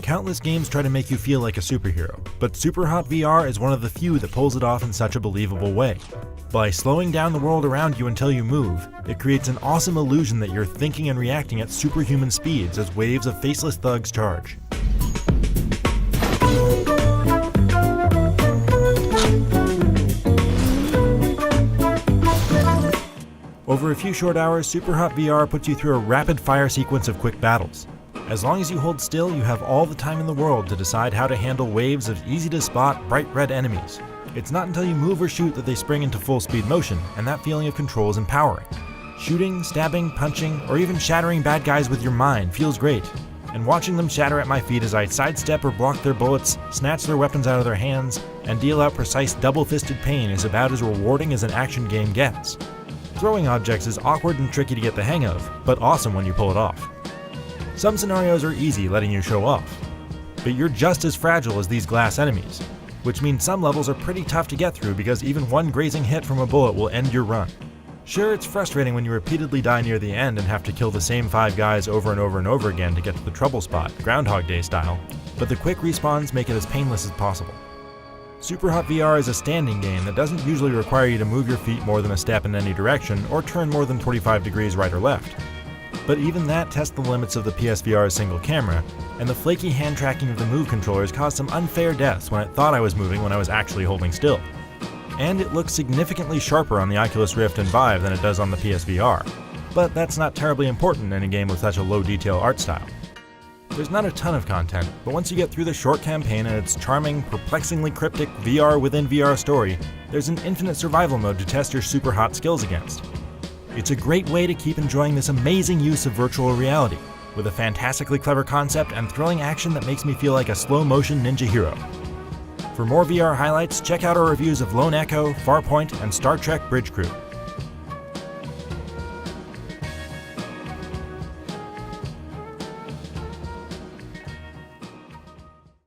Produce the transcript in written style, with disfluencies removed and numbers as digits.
Countless games try to make you feel like a superhero, but SUPERHOT VR is one of the few that pulls it off in such a believable way. By slowing down the world around you until you move, it creates an awesome illusion that you're thinking and reacting at superhuman speeds as waves of faceless thugs charge. Over a few short hours, SUPERHOT VR puts you through a rapid-fire sequence of quick battles. As long as you hold still, you have all the time in the world to decide how to handle waves of easy-to-spot, bright red enemies. It's not until you move or shoot that they spring into full-speed motion, and that feeling of control is empowering. Shooting, stabbing, punching, or even shattering bad guys with your mind feels great, and watching them shatter at my feet as I sidestep or block their bullets, snatch their weapons out of their hands, and deal out precise double-fisted pain is about as rewarding as an action game gets. Throwing objects is awkward and tricky to get the hang of, but awesome when you pull it off. Some scenarios are easy, letting you show off, but you're just as fragile as these glass enemies, which means some levels are pretty tough to get through because even one grazing hit from a bullet will end your run. Sure, it's frustrating when you repeatedly die near the end and have to kill the same 5 guys over and over and over again to get to the trouble spot, Groundhog Day style, but the quick respawns make it as painless as possible. SUPERHOT VR is a standing game that doesn't usually require you to move your feet more than a step in any direction or turn more than 25 degrees right or left. But even that tests the limits of the PSVR's single camera, and the flaky hand tracking of the Move controllers caused some unfair deaths when it thought I was moving when I was actually holding still. And it looks significantly sharper on the Oculus Rift and Vive than it does on the PSVR, but that's not terribly important in a game with such a low detail art style. There's not a ton of content, but once you get through the short campaign and its charming, perplexingly cryptic VR within VR story, there's an infinite survival mode to test your SUPERHOT skills against. It's a great way to keep enjoying this amazing use of virtual reality, with a fantastically clever concept and thrilling action that makes me feel like a slow-motion ninja hero. For more VR highlights, check out our reviews of Lone Echo, Farpoint, and Star Trek Bridge Crew.